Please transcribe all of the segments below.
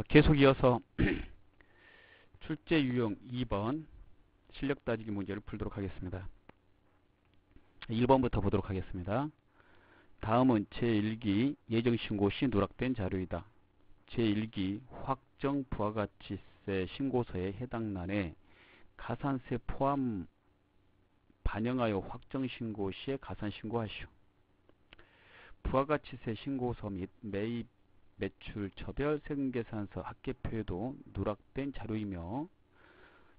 계속 이어서 출제 유형 2번 실력 따지기 문제를 풀도록 하겠습니다. 1번부터 보도록 하겠습니다. 다음은 제1기 예정신고 시 누락된 자료이다. 제1기 확정 부가가치세 신고서의 해당 난에 가산세 포함 반영하여 확정신고 시에 가산신고하시오. 부가가치세 신고서 및 매입 매출 처별 세금계산서 합계표에도 누락된 자료이며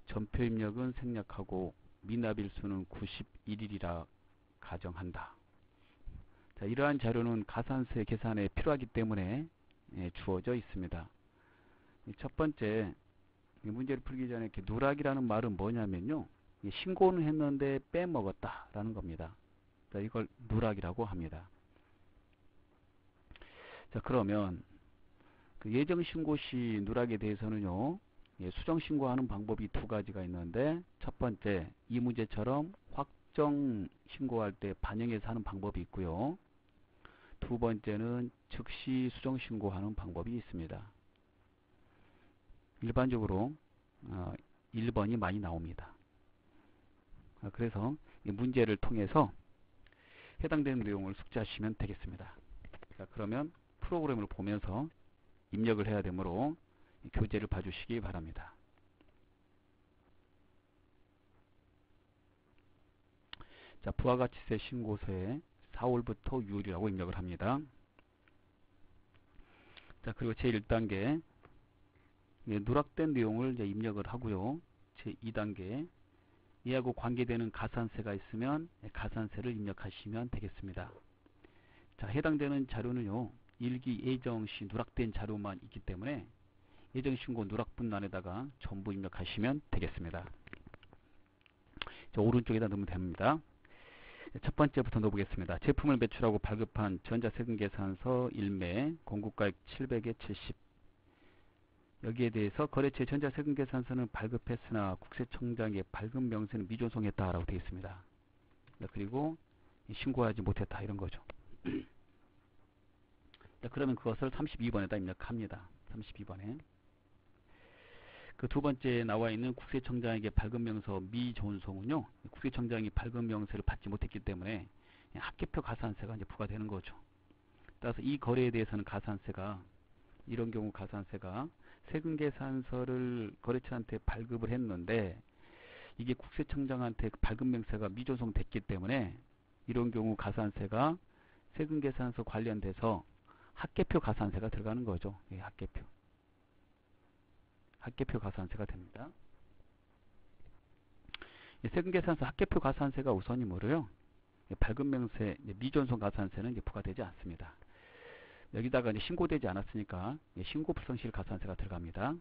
전표 입력은 생략하고 미납일수는 91일이라 가정한다. 자, 이러한 자료는 가산세 계산에 필요하기 때문에 주어져 있습니다. 첫 번째, 문제를 풀기 전에 이렇게 누락이라는 말은 뭐냐면요, 신고는 했는데 빼먹었다라는 겁니다. 자, 이걸 누락이라고 합니다. 자, 그러면 그 예정신고 시 누락에 대해서는요, 수정신고하는 방법이 두 가지가 있는데, 첫 번째, 이 문제처럼 확정신고할 때 반영해서 하는 방법이 있고요. 두 번째는 즉시 수정신고하는 방법이 있습니다. 일반적으로 1번이 많이 나옵니다. 그래서 이 문제를 통해서 해당되는 내용을 숙지하시면 되겠습니다. 자, 그러면 프로그램을 보면서 입력을 해야 되므로 교재를 봐주시기 바랍니다. 자, 부가가치세 신고서에 4월부터 6월이라고 입력을 합니다. 자, 그리고 제1단계 누락된 내용을 이제 입력을 하고요. 제2단계 이하고 관계되는 가산세가 있으면 가산세를 입력하시면 되겠습니다. 자, 해당되는 자료는요, 일기 예정시 누락된 자료만 있기 때문에 예정신고 누락분란에다가 전부 입력하시면 되겠습니다. 자, 오른쪽에다 넣으면 됩니다. 첫 번째부터 넣어보겠습니다. 제품을 매출하고 발급한 전자세금계산서 1매 공급가액 700에 70. 여기에 대해서 거래처의 전자세금계산서는 발급했으나 국세청장의 발급 명세는 미존속했다라고 되어 있습니다. 그리고 신고하지 못했다 이런 거죠. 자, 그러면 그것을 32번에다 입력합니다. 32번에. 그 두 번째 나와 있는 국세청장에게 발급명서 미존속은요, 국세청장이 발급명세를 받지 못했기 때문에 합계표 가산세가 이제 부과되는 거죠. 따라서 이 거래에 대해서는 가산세가, 이런 경우 가산세가 세금계산서를 거래처한테 발급을 했는데 이게 국세청장한테 발급명세가 미존속됐기 때문에 이런 경우 가산세가 세금계산서 관련돼서 합계표 가산세가 들어가는 거죠. 예, 합계표 가산세가 됩니다. 세금계산서 합계표 가산세가 우선이 뭐래요? 발급명세, 미존속 가산세는 이제 부과되지 않습니다. 여기다가 이제 신고되지 않았으니까 신고불성실 가산세가 들어갑니다.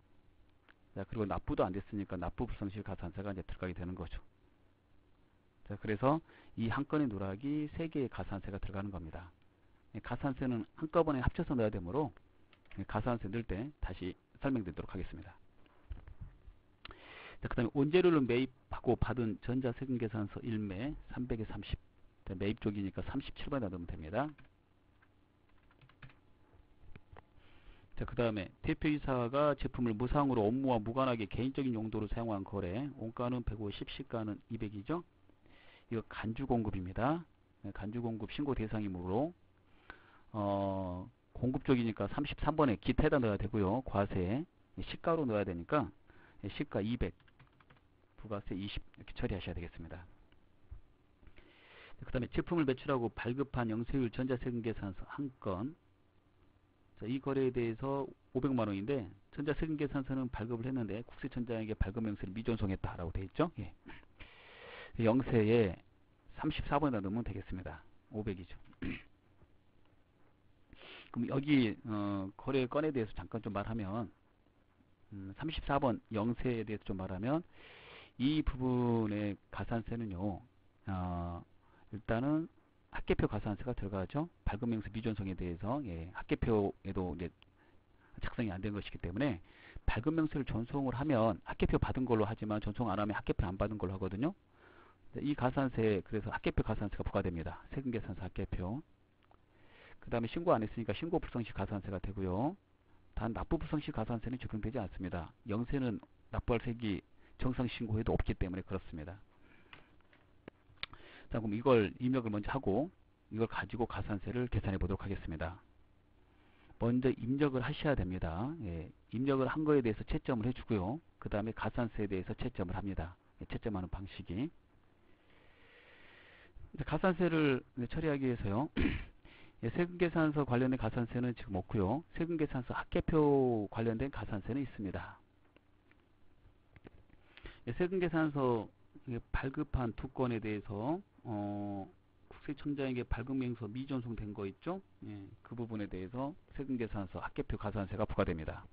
자, 그리고 납부도 안 됐으니까 납부불성실 가산세가 이제 들어가게 되는 거죠. 자, 그래서 이 한 건의 누락이 3개의 가산세가 들어가는 겁니다. 가산세는 한꺼번에 합쳐서 넣어야 되므로 가산세 넣을 때 다시 설명드리도록 하겠습니다. 자, 그 다음에 원재료를 매입하고 받은 전자세금계산서 1매 300에 30. 자, 매입 쪽이니까 37번에 넣으면 됩니다. 자, 그 다음에 대표이사가 제품을 무상으로 업무와 무관하게 개인적인 용도로 사용한 거래. 원가는 150, 시가는 200이죠. 이거 간주공급입니다. 간주공급 신고 대상이므로 공급 쪽이니까 33번에 기타에다 넣어야 되고요. 과세 시가로 넣어야 되니까 시가 200, 부가세 20 이렇게 처리하셔야 되겠습니다. 그 다음에 제품을 매출하고 발급한 영세율 전자세금계산서 한 건. 자, 이 거래에 대해서 500만원인데 전자세금계산서는 발급을 했는데 국세청장에게 발급명세를 미존속했다라고 되어 있죠. 예. 영세에 34번에다 넣으면 되겠습니다. 500이죠. 그럼 여기 거래 건에 대해서 잠깐 좀 말하면 34번 영세에 대해서 좀 말하면 이 부분의 가산세는요, 일단은 합계표 가산세가 들어가죠. 발급명세 미존속에 대해서 합계표에도 이제 작성이 안 된 것이기 때문에 발급명세를 전송을 하면 합계표 받은 걸로 하지만 전송 안 하면 합계표 안 받은 걸로 하거든요. 이 가산세, 그래서 합계표 가산세가 부과됩니다. 세금계산서 합계표. 그 다음에 신고 안 했으니까 신고 불성시 가산세가 되고요. 단 납부불성시 가산세는 적용되지 않습니다. 영세는 납부할 세액이 정상 신고에도 없기 때문에 그렇습니다. 자, 그럼 이걸 입력을 먼저 하고 이걸 가지고 가산세를 계산해 보도록 하겠습니다. 먼저 입력을 하셔야 됩니다. 예, 입력을 한 거에 대해서 채점을 해주고요. 그 다음에 가산세에 대해서 채점을 합니다. 예, 채점하는 방식이. 가산세를 처리하기 위해서요. 예, 세금계산서 관련된 가산세는 지금 없고요. 세금계산서 합계표 관련된 가산세는 있습니다. 예, 세금계산서 발급한 두 건에 대해서 국세청장에게 발급명서 미전송된 거 있죠? 예, 그 부분에 대해서 세금계산서 합계표 가산세가 부과됩니다.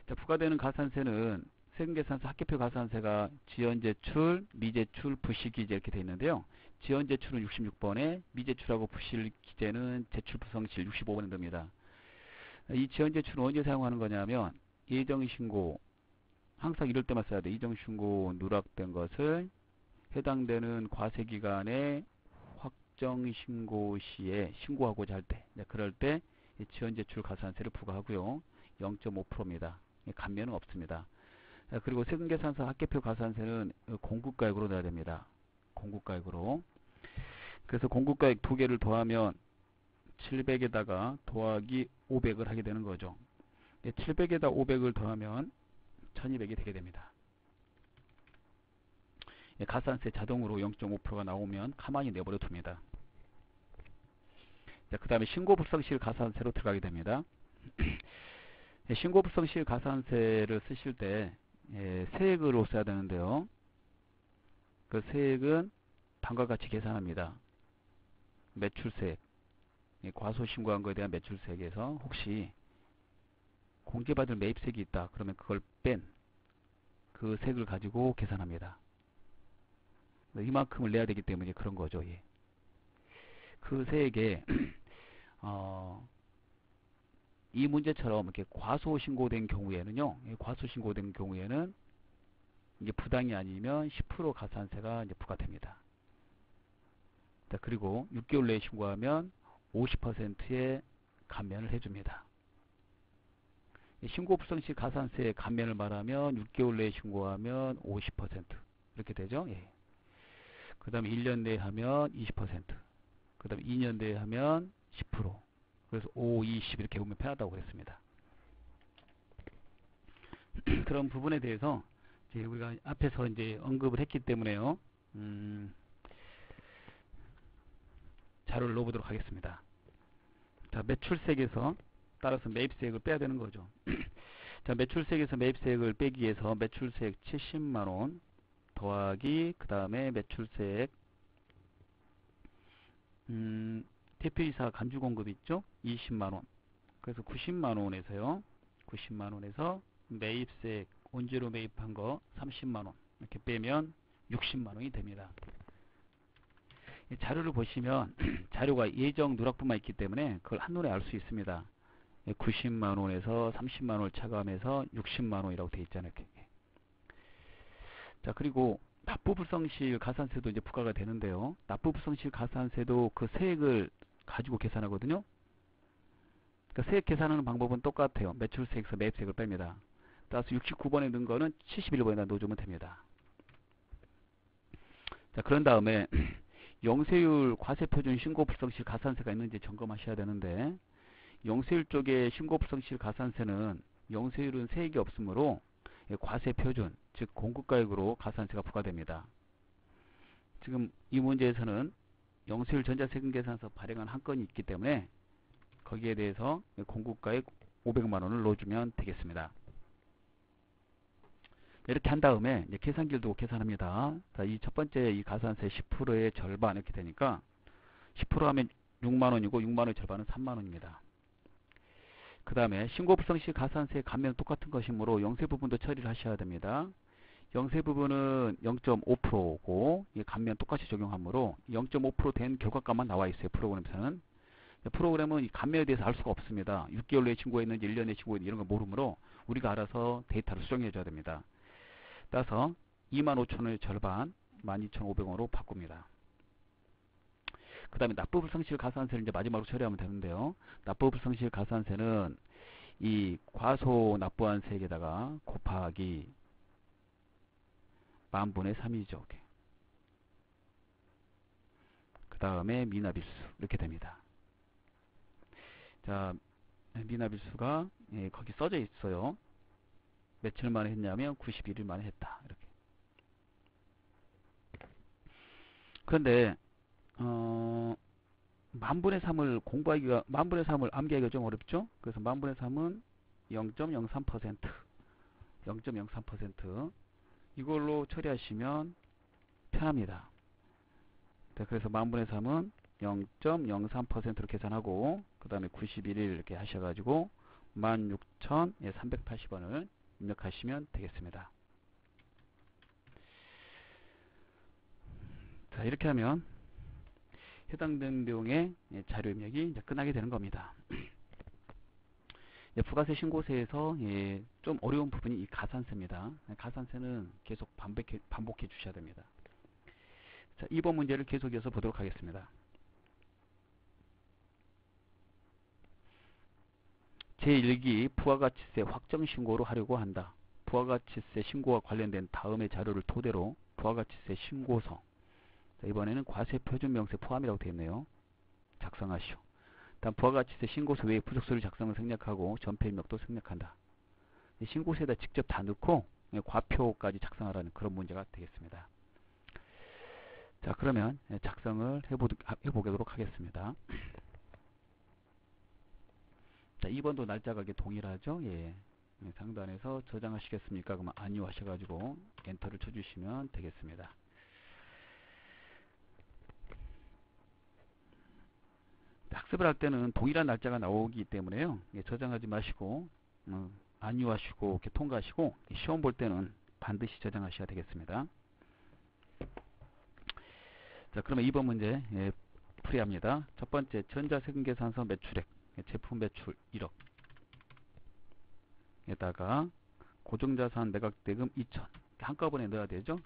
자, 부과되는 가산세는 세금계산서 합계표 가산세가 지연제출, 미제출, 부실기재 이렇게 되어 있는데요. 지연제출은 66번에 미제출하고 부실기재는 제출부성실 65번에 됩니다. 이 지연제출은 언제 사용하는 거냐면 예정신고, 항상 이럴 때만 써야 돼. 예정신고 누락된 것을 해당되는 과세기간에 확정신고 시에 신고하고자 할 때, 그럴 때 지연제출 가산세를 부과하고요. 0.5%입니다. 감면은 없습니다. 그리고 세금계산서 합계표 가산세는 공급가액으로 내야 됩니다. 공급가액으로. 그래서 공급가액 두 개를 더하면 700에다가 더하기 500을 하게 되는 거죠. 700에다 500을 더하면 1200이 되게 됩니다. 가산세 자동으로 0.5%가 나오면 가만히 내버려 둡니다. 그 다음에 신고불성실 가산세로 들어가게 됩니다. 신고불성실 가산세를 쓰실 때 세액으로 써야 되는데요. 그 세액은 다음과 같이 계산합니다. 매출세액, 과소신고한 것에 대한 매출세액에서 혹시 공제받을 매입세액이 있다 그러면 그걸 뺀 그 세액을 가지고 계산합니다. 이만큼을 내야 되기 때문에 그런 거죠. 예. 그 세액에 이 문제처럼 이렇게 과소신고된 경우에는요, 과소신고된 경우에는 이게 부당이 아니면 10% 가산세가 이제 부과됩니다. 자, 그리고 6개월 내에 신고하면 50%의 감면을 해줍니다. 신고불성시 가산세 감면을 말하면 6개월 내에 신고하면 50% 이렇게 되죠. 예. 그 다음에 1년 내에 하면 20%, 그 다음에 2년 내에 하면 10%, 그래서 5, 20 이렇게 보면 편하다고 그랬습니다. 그런 부분에 대해서 이제 우리가 앞에서 이제 언급을 했기 때문에요. 자료를 넣어보도록 하겠습니다. 자, 매출세액에서 따라서 매입세액을 빼야 되는 거죠. 자, 매출세액에서 매입세액을 빼기 위해서 매출세액 70만원 더하기 그 다음에 매출세액 대표이사 간주공급 있죠? 20만원. 그래서 90만원에서요. 90만원에서 매입세액 원재료 매입한 거 30만원 이렇게 빼면 60만원이 됩니다. 자료를 보시면 자료가 예정 누락분만 있기 때문에 그걸 한눈에 알 수 있습니다. 90만원에서 30만원을 차감해서 60만원이라고 되어 있잖아요. 자, 그리고 납부불성실 가산세도 이제 부과가 되는데요. 납부불성실 가산세도 그 세액을 가지고 계산하거든요. 그러니까 세액 계산하는 방법은 똑같아요. 매출세액에서 매입세액을 뺍니다. 따라서 69번에 넣은 거는 71번에다 넣어주면 됩니다. 자, 그런 다음에 영세율 과세표준 신고불성실 가산세가 있는지 점검하셔야 되는데, 영세율 쪽에 신고불성실 가산세는 영세율은 세액이 없으므로 과세표준, 즉 공급가액으로 가산세가 부과됩니다. 지금 이 문제에서는 영세율 전자세금계산서 발행한 한 건이 있기 때문에 거기에 대해서 공급가액 500만원을 넣어주면 되겠습니다. 이렇게 한 다음에 이제 계산기를 두고 계산합니다. 자, 이 첫 번째 이 가산세 10%의 절반 이렇게 되니까 10% 하면 6만원이고 6만원의 절반은 3만원입니다. 그 다음에 신고불성시 가산세 감면 똑같은 것이므로 영세 부분도 처리를 하셔야 됩니다. 영세 부분은 0.5%고 감면 똑같이 적용하므로 0.5% 된 결과값만 나와 있어요. 프로그램에서는. 프로그램은 이 감면에 대해서 알 수가 없습니다. 6개월 내에 신고했는지 1년 내에 신고했는지 이런 거 모르므로 우리가 알아서 데이터를 수정해 줘야 됩니다. 따라서 25,000원의 절반 12,500원으로 바꿉니다. 그 다음에 납부불성실 가산세를 이제 마지막으로 처리하면 되는데요. 납부불성실 가산세는 이 과소납부한세액에다가 곱하기 10,000분의 3이죠. 그 다음에 미납일수 이렇게 됩니다. 자, 미납일수가 거기 써져 있어요. 며칠 만에 했냐면 91일 만에 했다. 이렇게. 그런데 10,000분의 3을 공부하기가 10,000분의 3을 암기하기가 좀 어렵죠. 그래서 10,000분의 3은 0.03% 0.03% 이걸로 처리하시면 편합니다. 네, 그래서 10,000분의 3은 0.03%로 계산하고 그 다음에 91일 이렇게 하셔가지고 16,380원을 입력하시면 되겠습니다. 자, 이렇게 하면 해당되는 내용의 자료 입력이 이제 끝나게 되는 겁니다. 부가세 신고세에서 좀 어려운 부분이 이 가산세입니다. 가산세는 계속 반복해 주셔야 됩니다. 자, 2번 문제를 계속 이어서 보도록 하겠습니다. 제1기 부가가치세 확정신고로 하려고 한다. 부가가치세 신고와 관련된 다음의 자료를 토대로 부가가치세 신고서, 자, 이번에는 과세표준명세 포함이라고 되어 있네요. 작성하시오. 다음 부가가치세 신고서 외에 부속서류 작성을 생략하고 전폐입력도 생략한다. 신고서에다 직접 다 넣고 과표까지 작성하라는 그런 문제가 되겠습니다. 자, 그러면 작성을 해보도록 하겠습니다. 자, 2번도 날짜가 동일하죠. 예. 상단에서 저장하시겠습니까? 그러면 아니요 하셔가지고 엔터를 쳐주시면 되겠습니다. 학습을 할 때는 동일한 날짜가 나오기 때문에요. 예, 저장하지 마시고 아니요 하시고 이렇게 통과하시고 시험 볼 때는 반드시 저장하셔야 되겠습니다. 자, 그러면 2번 문제 풀이합니다. 첫 번째, 전자세금계산서 매출액, 제품 매출 1억 에다가 고정자산 매각대금 2천 한꺼번에 넣어야 되죠.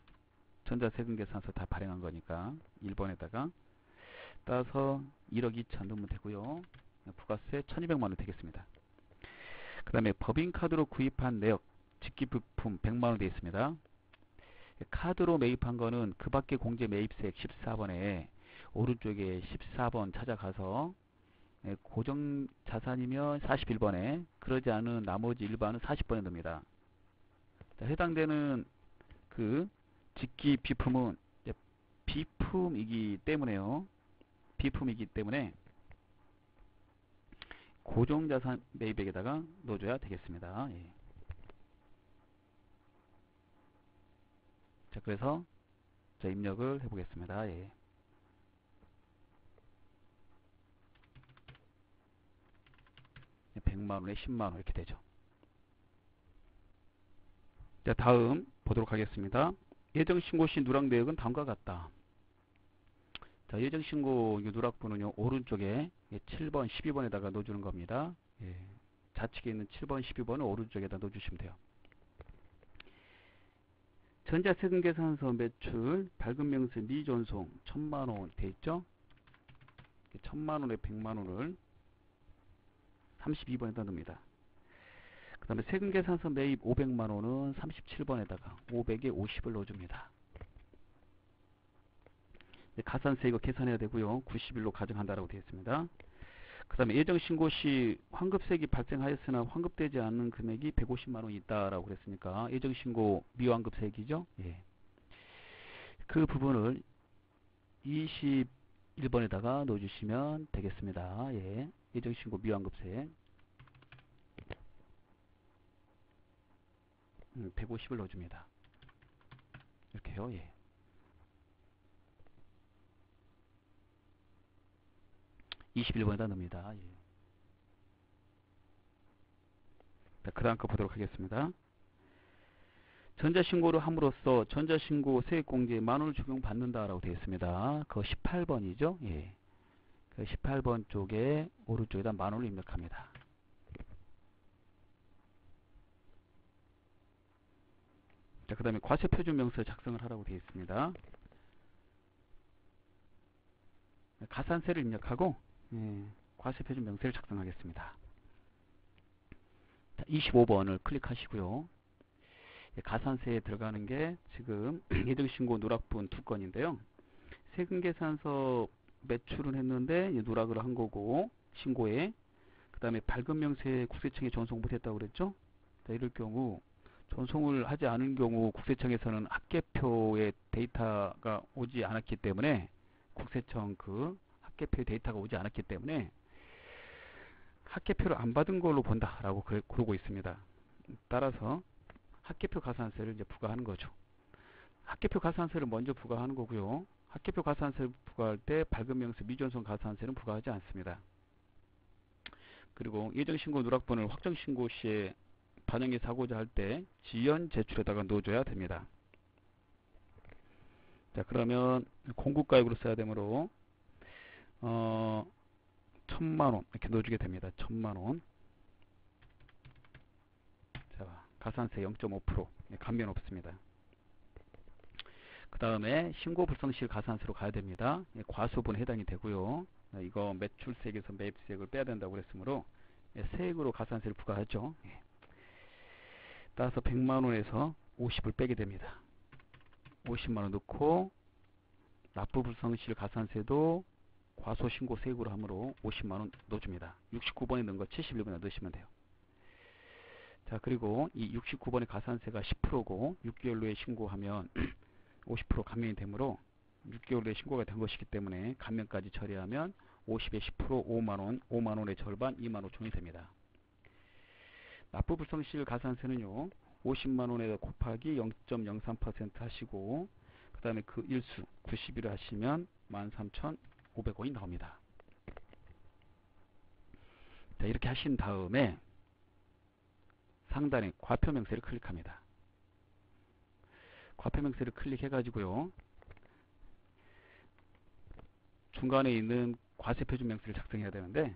전자세금계산서 다 발행한 거니까 1번에다가 따서 1억 2천 넣으면 되고요. 부가세 1,200만원 되겠습니다. 그 다음에 법인카드로 구입한 내역 직기부품 100만원 되어 있습니다. 카드로 매입한 거는 그 밖에 공제 매입세액 14번에 오른쪽에 14번 찾아가서 고정자산이면 41번에 그러지 않은 나머지 일반은 40번에 넣습니다. 자, 해당되는 그 직기 비품은 비품이기 때문에요. 비품이기 때문에 고정자산 매입액에다가 넣어줘야 되겠습니다. 예. 자, 그래서 자, 입력을 해보겠습니다. 예. 예, 100만원에 10만원 이렇게 되죠. 자, 다음 보도록 하겠습니다. 예정신고 시 누락내역은 다음과 같다. 자, 예정신고 누락번호는요, 오른쪽에 7번, 12번에다가 넣어주는 겁니다. 예. 좌측에 있는 7번, 12번은 오른쪽에다 넣어주시면 돼요. 전자세금계산서 매출 발급명세 미전송 1,000만원 돼있죠. 1,000만원에 100만원을 32번에다 넣습니다. 그 다음에 세금계산서 매입 500만원은 37번에다가 500에 50을 넣어줍니다. 가산세 이거 계산해야 되고요. 90일로 가정한다라고 되어 있습니다. 그 다음에 예정신고 시 환급세액이 발생하였으나 환급되지 않는 금액이 150만원이 있다라고 그랬으니까 예정신고 미환급세액이죠. 예. 그 부분을 21번에다가 넣어주시면 되겠습니다. 예. 예정신고 미환급세액 150을 넣어줍니다. 이렇게요. 예. 21번에다 넣습니다. 예. 그 다음 거 보도록 하겠습니다. 전자신고를 함으로써 전자신고 세액공제에 만원을 적용받는다라고 되어 있습니다. 그거 18번이죠. 예. 그 18번 쪽에 오른쪽에다 만원을 입력합니다. 자, 그 다음에 과세표준명세 작성을 하라고 되어 있습니다. 가산세를 입력하고 과세표준명세를 작성하겠습니다. 25번을 클릭하시고요. 가산세에 들어가는 게 지금 예정신고 누락분 2건인데요. 세금계산서 매출은 했는데 누락을 한 거고 신고에, 그 다음에 발급명세 국세청에 전송 못했다고 그랬죠. 자, 이럴 경우 전송을 하지 않은 경우 국세청에서는 합계표의 데이터가 오지 않았기 때문에, 국세청 그 합계표의 데이터가 오지 않았기 때문에 합계표를 안 받은 걸로 본다라고 그러고 있습니다. 따라서 합계표 가산세를 이제 부과하는 거죠. 합계표 가산세를 먼저 부과하는 거고요. 합계표 가산세를 부과할 때 발급명세 미전송 가산세는 부과하지 않습니다. 그리고 예정신고 누락분을 확정신고 시에 반영해서 하고자 할 때 지연 제출에다가 넣어줘야 됩니다. 자, 그러면 공급가액으로 써야 되므로 1000만원 이렇게 넣어주게 됩니다. 1000만원. 자, 가산세 0.5% 감면 없습니다. 그 다음에 신고 불성실 가산세로 가야 됩니다. 과소분에 해당이 되고요. 이거 매출세액에서 매입세액을 빼야 된다고 그랬으므로 세액으로 가산세를 부과하죠. 따라서 100만원에서 50을 빼게 됩니다. 50만원 넣고 납부불성실 가산세도 과소신고세액으로 하므로 50만원 넣어줍니다. 69번에 넣은 거 71번에 넣으시면 돼요. 자, 그리고 이 69번의 가산세가 10%고 6개월 내에 신고하면 50% 감면이 되므로 6개월 내에 신고가 된 것이기 때문에 감면까지 처리하면 50에 10% 5만원, 5만원의 절반 2만 5천원이 됩니다. 납부불성실 가산세는요, 50만원에다 곱하기 0.03% 하시고, 그 다음에 그 일수 90일을 하시면 13,500원이 나옵니다. 자, 이렇게 하신 다음에 상단에 과표명세를 클릭합니다. 과표명세를 클릭해가지고요, 중간에 있는 과세표준명세를 작성해야 되는데,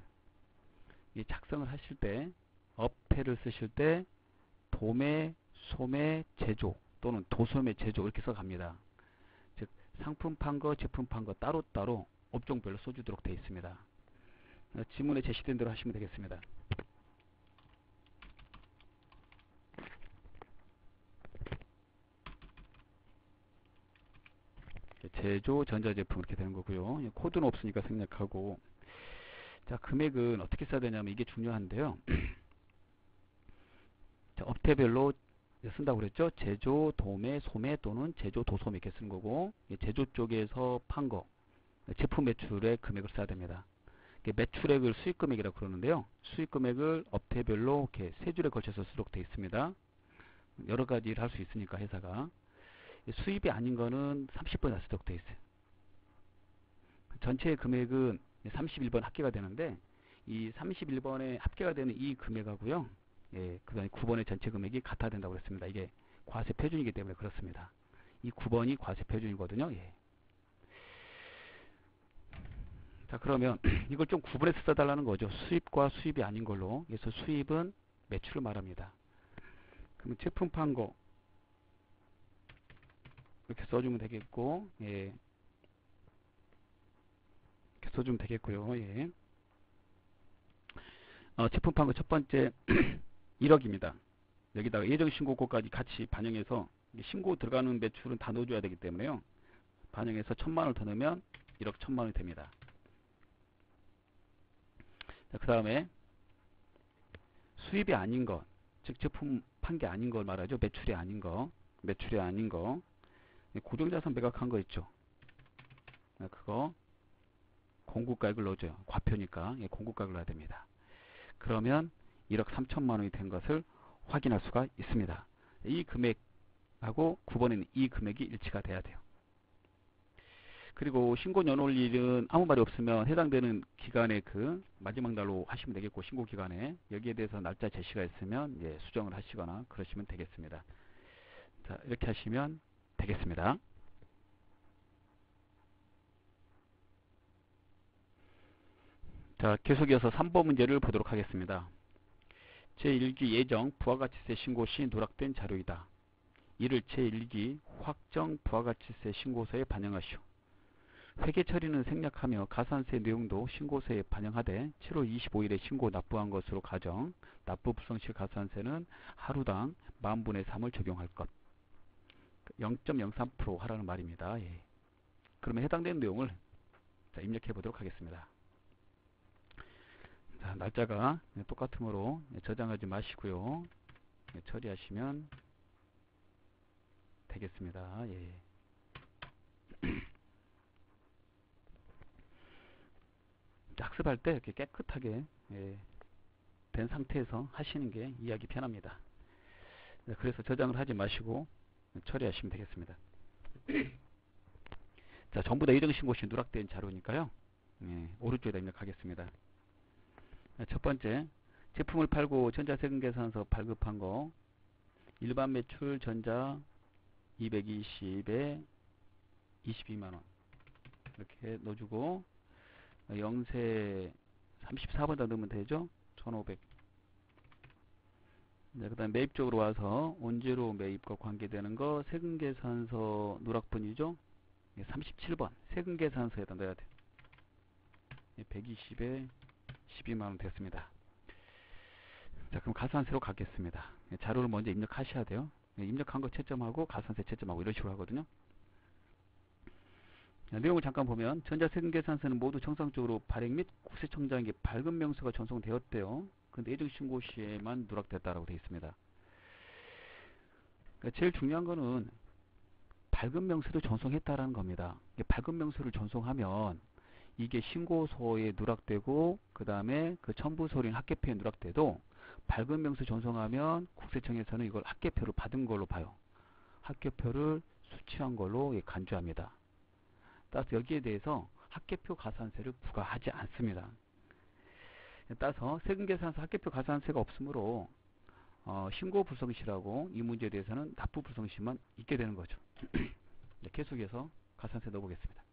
이 작성을 하실 때 어폐를 쓰실 때 도매, 소매, 제조 또는 도소매, 제조 이렇게 써갑니다. 즉 상품 판거, 제품 판거 따로따로 업종별로 써주도록 되어 있습니다. 지문에 제시된 대로 하시면 되겠습니다. 제조, 전자제품 이렇게 되는 거고요. 코드는 없으니까 생략하고, 자, 금액은 어떻게 써야 되냐면 이게 중요한데요. 자, 업태별로 쓴다고 그랬죠. 제조, 도매, 소매 또는 제조, 도소매 이렇게 쓰는 거고, 제조 쪽에서 판 거, 제품 매출의 금액을 써야 됩니다. 매출액을 수익금액이라고 그러는데요. 수익금액을 업태별로 이렇게 세 줄에 걸쳐서 쓰도록 되어 있습니다. 여러 가지를 할 수 있으니까 회사가. 수입이 아닌 거는 30번이나 쓰도록 되어 있어요. 전체 금액은 31번 합계가 되는데, 이 31번에 합계가 되는 이 금액하고요, 그 다음에 9번의 전체 금액이 같아야 된다고 그랬습니다. 이게 과세 표준이기 때문에 그렇습니다. 이 9번이 과세 표준이거든요. 자, 그러면 이걸 좀 구분해서 써달라는 거죠. 수입과 수입이 아닌 걸로. 그래서 수입은 매출을 말합니다. 그러면 제품 판거 이렇게 써주면 되겠고, 이렇게 써주면 되겠고요. 제품 판거 첫 번째 1억입니다. 여기다가 예정신고고까지 같이 반영해서 신고 들어가는 매출은 다 넣어줘야 되기 때문에요. 반영해서 1000만원을 더 넣으면 1억 1000만원이 됩니다. 그 다음에 수입이 아닌 것, 즉 제품 판 게 아닌 걸 말하죠. 매출이 아닌 거, 매출이 아닌 거, 고정자산 매각한 거 있죠. 그거 공급가액을 넣어줘요. 과표니까 공급가액을 넣어야 됩니다. 그러면 1억 3천만원이 된 것을 확인할 수가 있습니다. 이 금액하고 9번에는 이 금액이 일치가 돼야 돼요. 그리고 신고 연월일은 아무 말이 없으면 해당되는 기간의 그 마지막 날로 하시면 되겠고, 신고 기간에 여기에 대해서 날짜 제시가 있으면 수정을 하시거나 그러시면 되겠습니다. 자, 이렇게 하시면 되겠습니다. 자, 계속해서 3번 문제를 보도록 하겠습니다. 제1기 예정 부가가치세 신고 시 누락된 자료이다. 이를 제1기 확정 부가가치세 신고서에 반영하시오. 회계 처리는 생략하며 가산세 내용도 신고서에 반영하되 7월 25일에 신고 납부한 것으로 가정, 납부 불성실 가산세는 하루당 10,000분의 3을 적용할 것. 0.03% 하라는 말입니다. 예. 그러면 해당되는 내용을 입력해 보도록 하겠습니다. 자, 날짜가 똑같으므로 저장하지 마시고요. 처리하시면 되겠습니다. 예. 학습할 때 이렇게 깨끗하게 된 상태에서 하시는 게 이해하기 편합니다. 그래서 저장을 하지 마시고 처리하시면 되겠습니다. 자, 전부 다 예정신고시 누락된 자료니까요. 오른쪽에다 입력하겠습니다. 첫 번째, 제품을 팔고 전자세금계산서 발급한 거 일반 매출 전자 220에 22만원 이렇게 넣어주고 영세 34번다 넣으면 되죠. 1500. 그 다음 매입 쪽으로 와서 원재료 매입과 관계되는 거 세금계산서 누락분이죠. 37번 세금계산서에다 넣어야 돼. 120에 12만원 됐습니다. 자, 그럼 가산세로 가겠습니다. 자료를 먼저 입력하셔야 돼요. 입력한 거 채점하고 가산세 채점하고 이런 식으로 하거든요. 내용을 잠깐 보면 전자세금계산서는 모두 정상적으로 발행 및 국세청장에게 발급 명세가 전송되었대요. 근데 예정신고 시에만 누락됐다라고 되어 있습니다. 그러니까 제일 중요한 거는 발급 명세도 전송했다라는 겁니다. 발급 명세를 전송하면 이게 신고서에 누락되고 그 다음에 그 첨부서류인 학계표에 누락돼도 발급 명세 전송하면 국세청에서는 이걸 학계표를 받은 걸로 봐요. 학계표를 수취한 걸로 간주합니다. 따라서 여기에 대해서 학계표 가산세를 부과하지 않습니다. 따라서 세금계산서 학계표 가산세가 없으므로 신고 불성실하고 이 문제에 대해서는 납부 불성실만 있게 되는 거죠. 계속해서 가산세 넣어보겠습니다.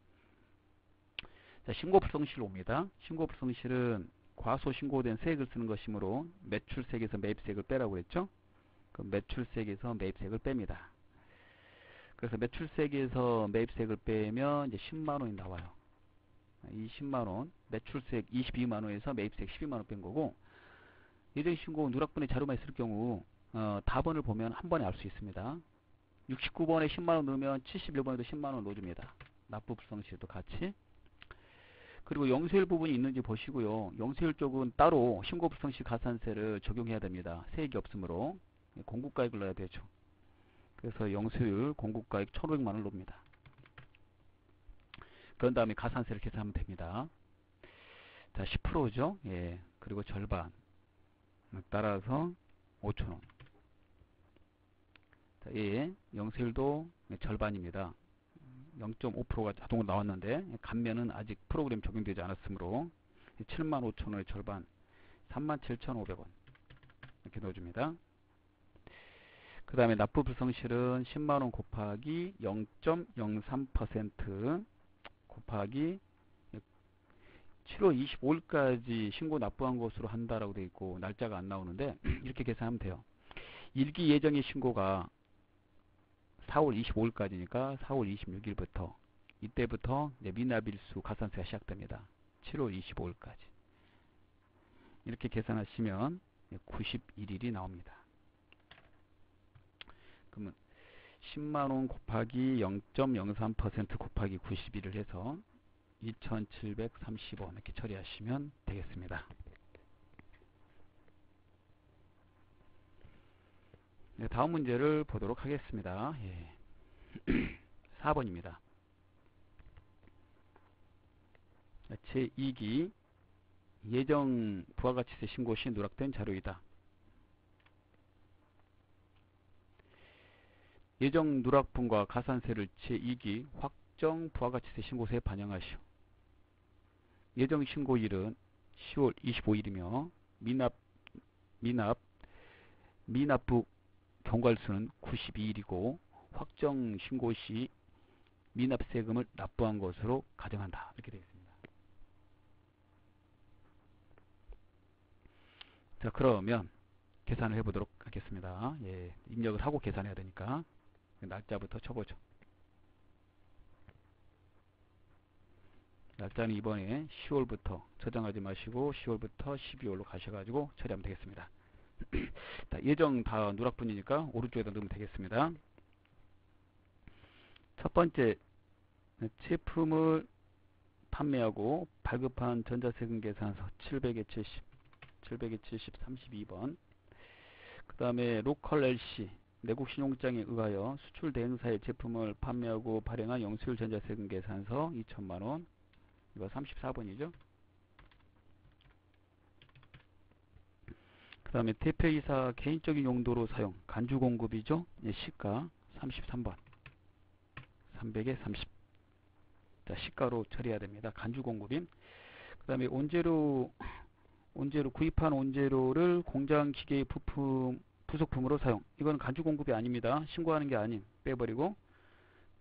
자, 신고 불성실로 옵니다. 신고 불성실은 과소 신고된 세액을 쓰는 것이므로 매출세액에서 매입세액을 빼라고 했죠. 그 매출세액에서 매입세액을 뺍니다. 그래서 매출세액에서 매입세액을 빼면 이제 10만원이 나와요. 이 10만원, 매출세액 22만원에서 매입세액 12만원 뺀 거고, 예정신고 누락분의 자료만 있을 경우 답안을 보면 한 번에 알 수 있습니다. 69번에 10만원 넣으면 71번에도 10만원 넣어줍니다. 납부 불성실도 같이. 그리고 영세율 부분이 있는지 보시고요. 영세율 쪽은 따로 신고 불성실 가산세를 적용해야 됩니다. 세액이 없으므로 공급가액을 넣어야 되죠. 그래서 영세율 공급가액 1,500만원을 넣습니다. 그런 다음에 가산세를 계산하면 됩니다. 자, 10%죠. 예. 그리고 절반. 따라서 5,000원. 자, 예. 영세율도 절반입니다. 0.5%가 자동으로 나왔는데 감면은 아직 프로그램 적용되지 않았으므로 75,000원의 절반 37,500원 이렇게 넣어줍니다. 그 다음에 납부 불성실은 10만원 곱하기 0.03% 곱하기 7월 25일까지 신고 납부한 것으로 한다라고 되어 있고 날짜가 안 나오는데 이렇게 계산하면 돼요. 일기 예정의 신고가 4월 25일까지니까 4월 26일부터 이때부터 미납일수 가산세가 시작됩니다. 7월 25일까지 이렇게 계산하시면 91일이 나옵니다. 그러면 10만원 곱하기 0.03% 곱하기 91을 해서 2,730원 이렇게 처리하시면 되겠습니다. 네, 다음 문제를 보도록 하겠습니다. 예. 4번입니다. 제2기 예정 부가가치세 신고 시 누락된 자료이다. 예정 누락분과 가산세를 제2기 확정 부가가치세 신고서에 반영하시오. 예정 신고일은 10월 25일이며 미납부 경과일수는 92일이고 확정 신고 시 미납세금을 납부한 것으로 가정한다. 이렇게 되어 있습니다. 자, 그러면 계산을 해보도록 하겠습니다. 예, 입력을 하고 계산해야 되니까 날짜부터 쳐보죠. 날짜는 이번에 10월부터 저장하지 마시고 10월부터 12월로 가셔가지고 처리하면 되겠습니다. 예정 다 누락분이니까 오른쪽에다 넣으면 되겠습니다. 첫 번째, 제품을 판매하고 발급한 전자세금 계산서 700에 70 32번. 그 다음에 로컬 LC 내국 신용장에 의하여 수출 대행사의 제품을 판매하고 발행한 영수율 전자세금 계산서 2천만원. 이거 34번이죠. 그 다음에 대표이사 개인적인 용도로 사용 간주공급이죠. 시가 33번 300에 30. 자, 시가로 처리해야 됩니다. 간주공급인. 그 다음에 온재료 구입한 온재료를 공장 기계의 부속품으로 사용. 이건 간주공급이 아닙니다. 신고하는 게 아닌 빼버리고.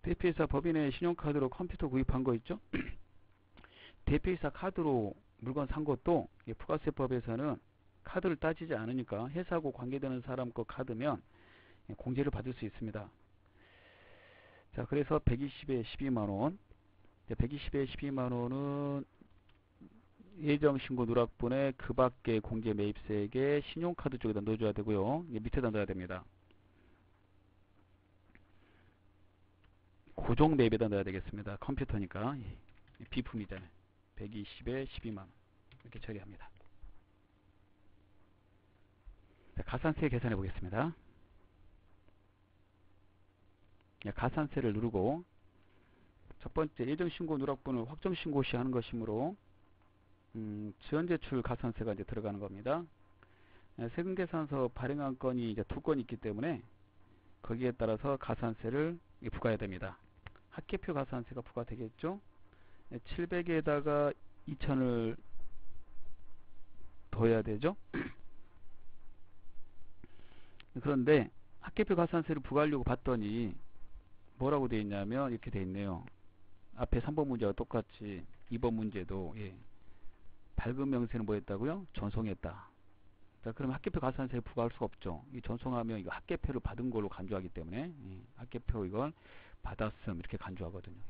대표이사 법인의 신용카드로 컴퓨터 구입한 거 있죠. 대표이사 카드로 물건 산 것도 부가세법에서는 카드를 따지지 않으니까 회사하고 관계되는 사람 거 카드면 공제를 받을 수 있습니다. 자, 그래서 120에 12만원. 120에 12만원은 예정신고 누락분에 그 밖에 공제 매입세액에 신용카드 쪽에다 넣어줘야 되고요. 밑에다 넣어야 됩니다. 고정 매입에다 넣어야 되겠습니다. 컴퓨터니까. 비품이잖아요. 120에 12만원. 이렇게 처리합니다. 자, 가산세 계산해 보겠습니다. 가산세를 누르고 첫 번째 예정신고 누락분을 확정신고 시 하는 것이므로 지연제출 가산세가 이제 들어가는 겁니다. 세금계산서 발행한 건이 이제 2건 있기 때문에 거기에 따라서 가산세를 부과해야 됩니다. 합계표 가산세가 부과되겠죠. 700에다가 2000을 더해야 되죠. 그런데 합계표 가산세를 부과하려고 봤더니 뭐라고 되어 있냐면 이렇게 되어 있네요. 앞에 3번 문제와 똑같이 2번 문제도 발급 명세는 뭐 했다고요? 전송했다. 자, 그럼 합계표 가산세 부과할 수가 없죠. 이 전송하면 이거 합계표를 받은 걸로 간주하기 때문에 합계표 이걸 받았음 이렇게 간주하거든요.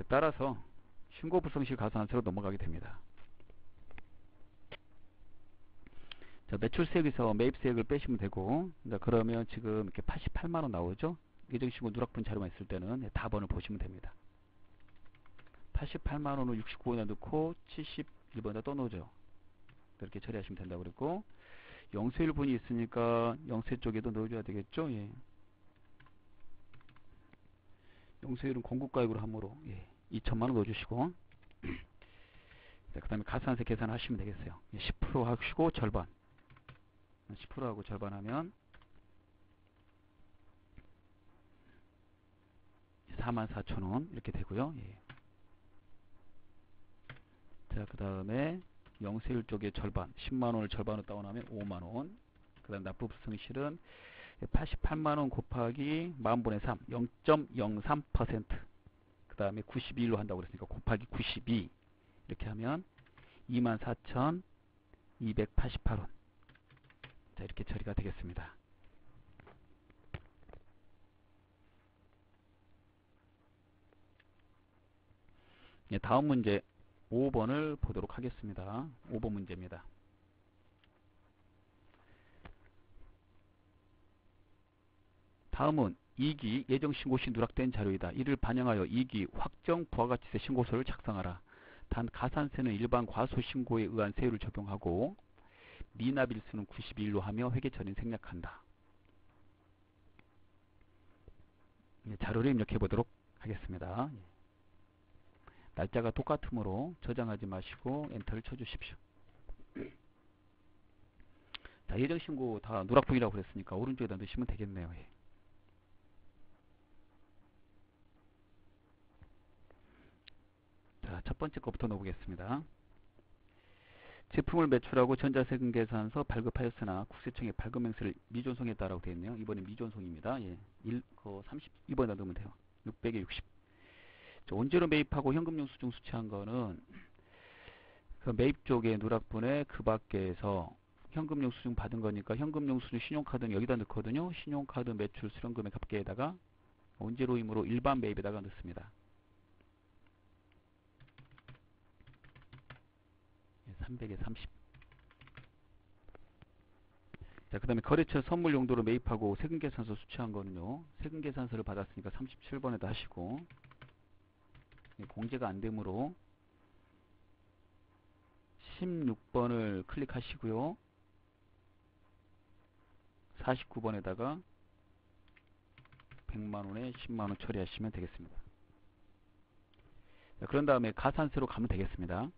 따라서 신고 불성실 가산세로 넘어가게 됩니다. 자, 매출세액에서 매입세액을 빼시면 되고, 자, 그러면 지금 이렇게 88만원 나오죠? 예정신고 누락분 자료만 있을 때는 답번을 보시면 됩니다. 88만원을 69번에 넣고 71번에다 또 넣어줘. 이렇게 처리하시면 된다고 그랬고, 영세율분이 있으니까 영세 쪽에도 넣어줘야 되겠죠? 영세율은 공급가액으로 함으로 2천만원 넣어주시고, 그 다음에 가산세 계산하시면 되겠어요. 10% 하시고 절반. 10% 하고 절반하면 44,000원 이렇게 되고요. 자, 그 다음에 영세율 쪽에 절반 10만원을 절반으로 다운하면 5만원. 그 다음 납부불성실은 88만원 곱하기 10,000분의 3 0.03%. 그 다음에 92일로 한다고 그랬으니까 곱하기 92 이렇게 하면 24,288원. 자, 이렇게 처리가 되겠습니다. 다음 문제 5번을 보도록 하겠습니다. 5번 문제입니다. 다음은 2기 예정신고시 누락된 자료이다. 이를 반영하여 2기 확정 부가가치세 신고서를 작성하라. 단 가산세는 일반 과소신고에 의한 세율을 적용하고 미납일수는 92일로 하며 회계처리는 생략한다. 자료를 입력해 보도록 하겠습니다. 날짜가 똑같으므로 저장하지 마시고 엔터를 쳐주십시오. 자, 예정신고 다 누락분이라고 그랬으니까 오른쪽에다 넣으시면 되겠네요. 자, 첫 번째 거부터 넣어보겠습니다. 제품을 매출하고 전자세금 계산서 발급하였으나 국세청에 발급 명세를 미존송했다라고 되어 있네요. 이번엔 미존송입니다. 32번에다 넣으면 돼요. 600에 60. 원재료 매입하고 현금용 수중 수취한 거는 그 매입 쪽에 누락분에 그 밖에서 현금용 수중 받은 거니까 현금용 수중 신용카드는 여기다 넣거든요. 신용카드 매출 수령금액 합계에다가 원재료이므로 일반 매입에다가 넣습니다. 300에 30. 자, 그 다음에 거래처 선물 용도로 매입하고 세금계산서 수취한 거는요, 세금계산서를 받았으니까 37번에다 하시고, 공제가 안 되므로 16번을 클릭하시고요, 49번에다가 100만원에 10만원 처리하시면 되겠습니다. 자, 그런 다음에 가산세로 가면 되겠습니다.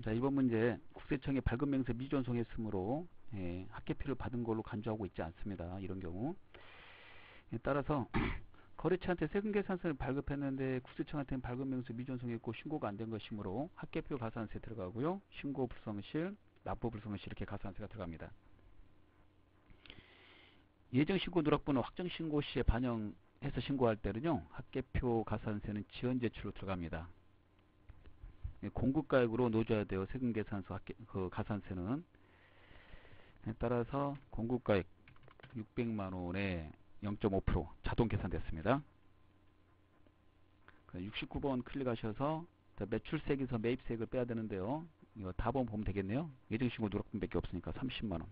자, 이번 문제 국세청에 발급명세 미전송했으므로 합계표를 받은 걸로 간주하고 있지 않습니다. 이런 경우 따라서 거래처한테 세금계산서를 발급했는데 국세청한테는 발급명세 미전송했고 신고가 안 된 것이므로 합계표 가산세 들어가고요, 신고 불성실, 납부 불성실 이렇게 가산세가 들어갑니다. 예정신고 누락분은 확정신고 시에 반영해서 신고할 때는요, 합계표 가산세는 지연제출로 들어갑니다. 공급가액으로 넣어줘야 돼요. 세금계산서 그 가산세는. 따라서 공급가액 600만원에 0.5% 자동 계산됐습니다. 69번 클릭하셔서 매출세에서 매입세액을 빼야 되는데요, 이거 답은 보면 되겠네요. 예정신고 누락분밖에 없으니까 30만원.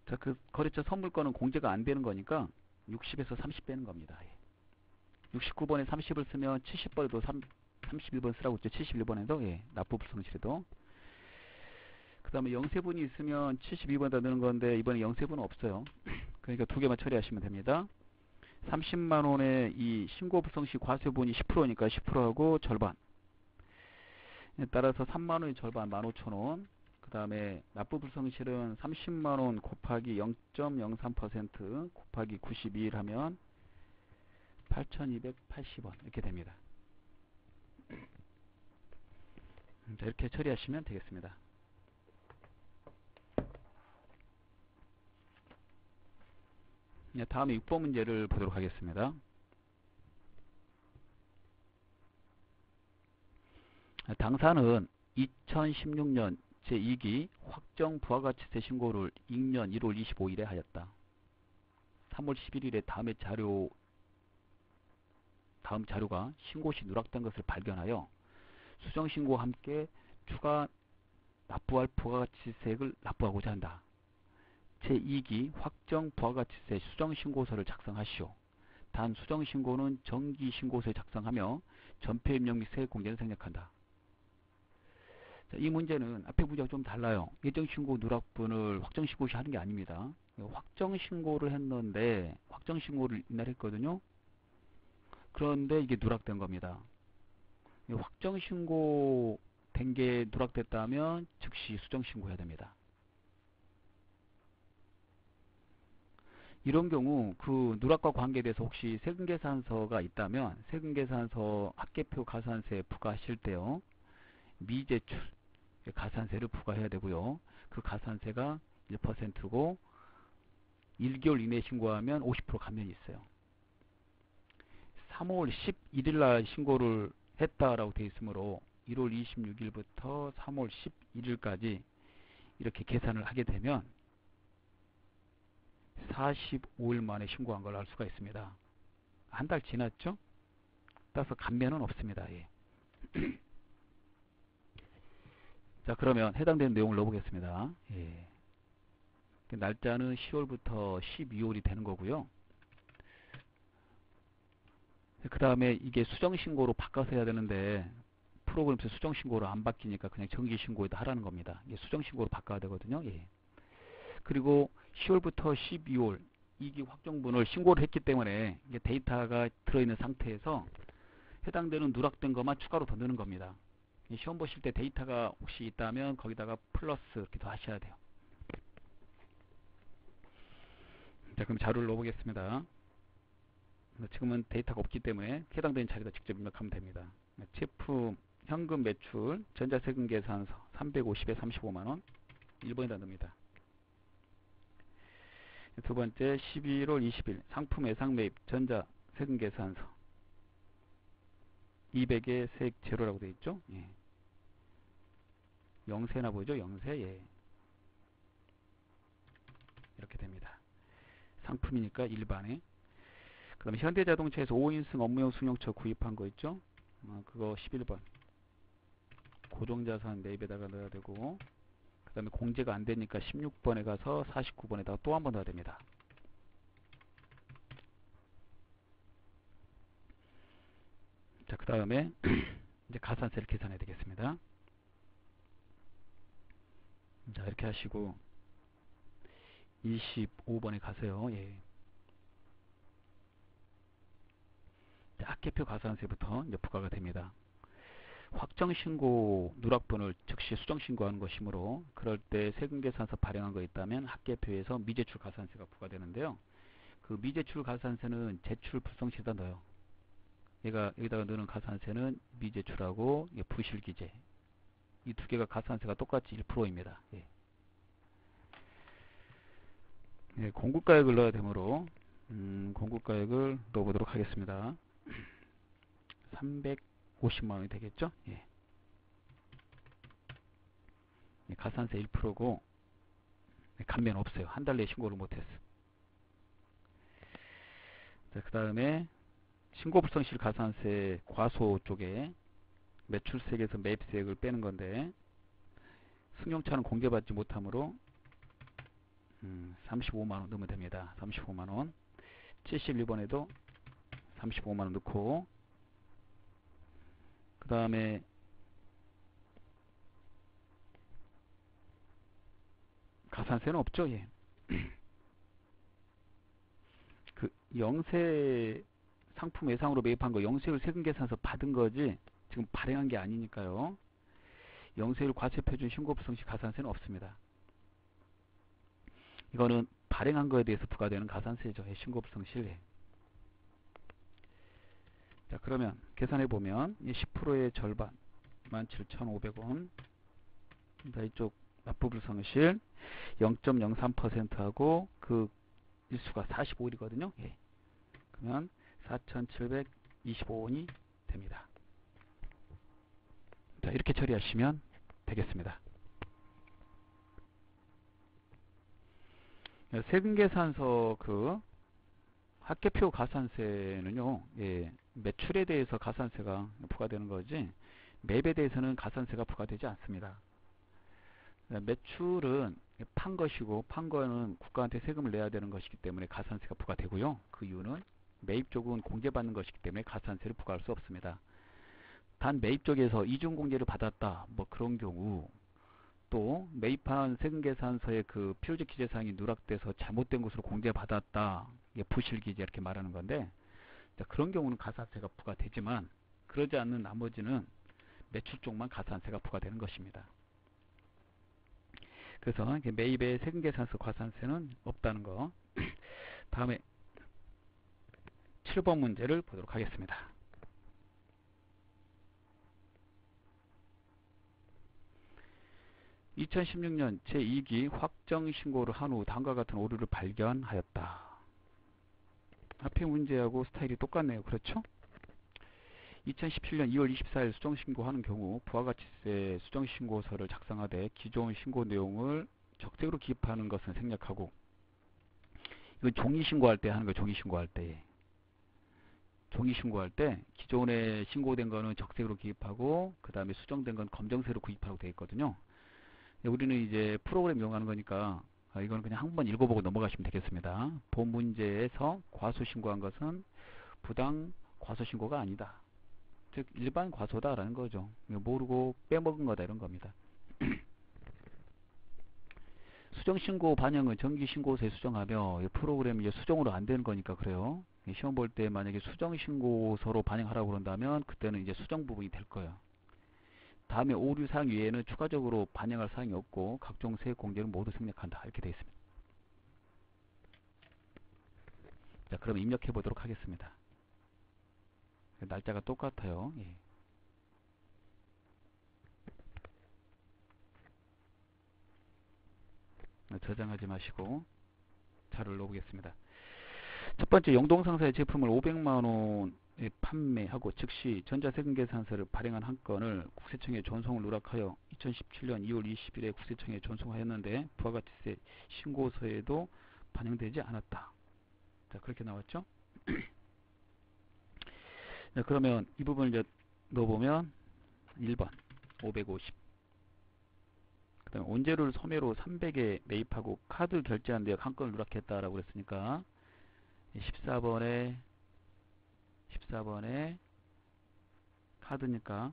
자, 그 거래처 선물권은 공제가 안 되는 거니까 60에서 30 빼는 겁니다. 69번에 30을 쓰면 70번에도 31번 쓰라고 했죠. 71번에도 납부 불성실에도. 그 다음에 영세분이 있으면 72번에다 넣는 건데 이번에 영세분은 없어요. 그러니까 두 개만 처리하시면 됩니다. 30만원의 이 신고 불성시 과세분이 10%니까 10%하고 절반. 따라서 3만원의 절반 15,000원. 그 다음에 납부 불성실은 30만원 곱하기 0.03% 곱하기 92일 하면 8,280원 이렇게 됩니다. 자, 이렇게 처리하시면 되겠습니다. 다음에 6번 문제를 보도록 하겠습니다. 당사는 2016년 제2기 확정 부가가치세 신고를 2000년 1월 25일에 하였다. 3월 11일에 다음 자료가 신고시 누락된 것을 발견하여 수정신고와 함께 추가 납부할 부가가치세액을 납부하고자 한다. 제2기 확정 부가가치세 수정신고서를 작성하시오. 단 수정신고는 정기신고서에 작성하며 전폐입력 및 세액 공제는 생략한다. 자, 이 문제는 앞에 문제가 좀 달라요. 예정신고 누락분을 확정신고 시 하는 게 아닙니다. 확정신고를 했는데 확정신고를 이날 했거든요. 그런데 이게 누락된 겁니다. 확정신고 된 게 누락됐다면 즉시 수정신고 해야 됩니다. 이런 경우 그 누락과 관계돼서 혹시 세금계산서가 있다면 세금계산서 합계표 가산세 부과하실 때요, 미제출 가산세를 부과해야 되고요. 그 가산세가 1%고 1개월 이내에 신고하면 50% 감면이 있어요. 3월 11일 날 신고를 했다라고 되어 있으므로 1월 26일부터 3월 11일까지 이렇게 계산을 하게 되면 45일 만에 신고한 걸 알 수가 있습니다. 한 달 지났죠? 따라서 감면은 없습니다. 자, 그러면 해당되는 내용을 넣어보겠습니다. 날짜는 10월부터 12월이 되는 거고요. 그 다음에 이게 수정신고로 바꿔서 해야 되는데 프로그램에서 수정신고로 안 바뀌니까 그냥 정기신고에다 하라는 겁니다. 이게 수정신고로 바꿔야 되거든요. 그리고 10월부터 12월 2기 확정분을 신고를 했기 때문에 이게 데이터가 들어있는 상태에서 해당되는 누락된 것만 추가로 더 넣는 겁니다. 시험 보실 때 데이터가 혹시 있다면 거기다가 플러스 이렇게 더 하셔야 돼요. 자, 그럼 자료를 넣어보겠습니다. 지금은 데이터가 없기 때문에 해당되는 자리에다 직접 입력하면 됩니다. 제품 현금 매출 전자세금 계산서 350에 35만원 1번에다 넣습니다. 두 번째 11월 20일 상품 예상 매입 전자세금 계산서 200에 세액 제로라고 되어 있죠. 영세나 보이죠. 영세. 이렇게 상품이니까 일반에. 그 다음에 현대자동차에서 5인승 업무용 승용차 구입한 거 있죠? 그거 11번. 고정자산 매입에다가 넣어야 되고, 그 다음에 공제가 안 되니까 16번에 가서 49번에다가 또 한 번 넣어야 됩니다. 자, 그 다음에 이제 가산세를 계산해야 되겠습니다. 자, 이렇게 하시고 25번에 가세요. 예. 자, 학계표 가산세부터 이제 부과가 됩니다. 확정신고 누락분을 즉시 수정신고하는 것이므로 그럴 때 세금계산서 발행한 거 있다면 학계표에서 미제출 가산세가 부과되는데요. 그 미제출 가산세는 제출 불성시에다 넣어요. 얘가 여기다가 넣는 가산세는 미제출하고 부실기재, 이 두 개가 가산세가 똑같이 1%입니다. 예. 예, 공급가액을 넣어야 되므로 공급가액을 넣어보도록 하겠습니다. 350만원이 되겠죠? 예. 가산세 1%고 감면 없어요. 한 달 내에 신고를 못했어. 자, 그 다음에 신고불성실 가산세 과소 쪽에 매출세액에서 매입세액을 빼는 건데, 승용차는 공제받지 못하므로 35만원 넣으면 됩니다. 35만원. 71번에도 35만원 넣고, 그 다음에 가산세는 없죠. 예. 그 영세 상품 외상으로 매입한 거 영세율 세금계산서 받은 거지 지금 발행한 게 아니니까요. 영세율 과세표준 신고불성시 가산세는 없습니다. 이거는 발행한 거에 대해서 부과되는 가산세죠. 신고불성시에. 자, 그러면 계산해 보면 10%의 절반 17,500원. 이쪽 납부불성실 0.03%하고 그 일수가 45일이거든요. 예. 그러면 4,725원이 됩니다. 자, 이렇게 처리하시면 되겠습니다. 세금계산서 그 학계표 가산세는요, 예, 매출에 대해서 가산세가 부과되는 거지 매입에 대해서는 가산세가 부과되지 않습니다. 매출은 판 것이고 판 거는 국가한테 세금을 내야 되는 것이기 때문에 가산세가 부과되고요. 그 이유는 매입 쪽은 공제받는 것이기 때문에 가산세를 부과할 수 없습니다. 단 매입 쪽에서 이중공제를 받았다, 뭐 그런 경우, 또 매입한 세금계산서의 그 필요적 기재사항이 누락돼서 잘못된 것으로 공제받았다, 이게 부실기재 이렇게 말하는 건데, 그런 경우는 가산세가 부과되지만 그러지 않는 나머지는 매출 쪽만 가산세가 부과되는 것입니다. 그래서 매입의 세금계산서 과산세는 없다는 거. 다음에 7번 문제를 보도록 하겠습니다. (2016년) 제2기 확정신고를 한 후 다음과 같은 오류를 발견하였다. 앞에 문제하고 스타일이 똑같네요. 그렇죠? 2017년 2월 24일 수정신고하는 경우 부가가치세 수정신고서를 작성하되 기존 신고 내용을 적색으로 기입하는 것은 생략하고, 이건 종이신고할 때 하는 거예요. 종이신고할 때. 종이신고할 때 기존에 신고된 거는 적색으로 기입하고 그 다음에 수정된 건 검정색으로 구입하라고 되어 있거든요. 우리는 이제 프로그램 이용하는 거니까 이건 그냥 한번 읽어보고 넘어가시면 되겠습니다. 본 문제에서 과소신고한 것은 부당 과소신고가 아니다. 즉 일반 과소다라는 거죠. 모르고 빼먹은 거다 이런 겁니다. 수정신고 반영은 정기신고서에 수정하며 프로그램이 이제 수정으로 안 되는 거니까 그래요. 시험 볼 때 만약에 수정신고서로 반영하라고 그런다면 그때는 이제 수정 부분이 될 거예요. 다음에 오류사항 외에는 추가적으로 반영할 사항이 없고 각종 세액 공제는 모두 생략한다. 이렇게 되어 있습니다. 자, 그럼 입력해 보도록 하겠습니다. 날짜가 똑같아요. 예. 저장하지 마시고 자료를 넣어보겠습니다. 첫 번째, 영동상사의 제품을 500만원에 판매하고 즉시 전자세금계산서를 발행한 한 건을 국세청에 전송을 누락하여 2017년 2월 20일에 국세청에 전송하였는데 부가가치세 신고서에도 반영되지 않았다. 자, 그렇게 나왔죠? 자, 그러면 이 부분을 이제 넣어보면 1번 550, 그 다음에 온재료를 소매로 300에 매입하고 카드 결제한 뒤에 한 건을 누락했다라고 그랬으니까 14번에 카드니까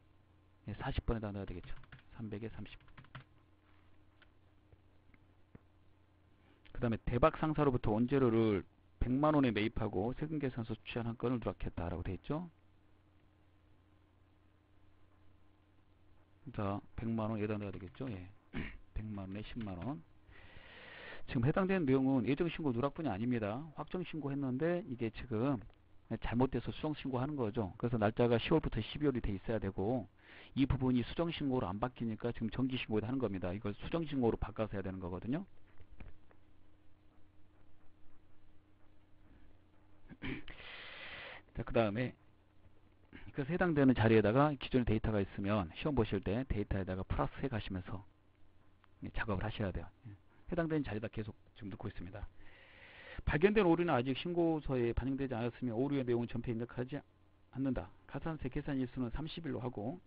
40번에다 넣어야 되겠죠. 300에 30. 그 다음에 대박 상사로부터 원재료를 100만원에 매입하고 세금 계산서 취한 한 건을 누락했다라고 되어 있죠. 자, 100만원 여기다 넣어야 되겠죠. 예. 100만원에 10만원. 지금 해당되는 내용은 예정신고 누락뿐이 아닙니다. 확정신고 했는데 이게 지금 잘못돼서 수정신고 하는 거죠. 그래서 날짜가 10월부터 12월이 돼 있어야 되고, 이 부분이 수정신고로 안 바뀌니까 지금 정기신고에 하는 겁니다. 이걸 수정신고로 바꿔서 해야 되는 거거든요. 자, 그 다음에 그래서 해당되는 자리에다가 기존의 데이터가 있으면 시험 보실 때 데이터에다가 플러스 해 가시면서 작업을 하셔야 돼요. 해당되는 자리에다 계속 지금 넣고 있습니다. 발견된 오류는 아직 신고서에 반영되지 않았으며 오류의 내용은 전패 입력하지 않는다. 가산세 계산 일수는 30일로 하고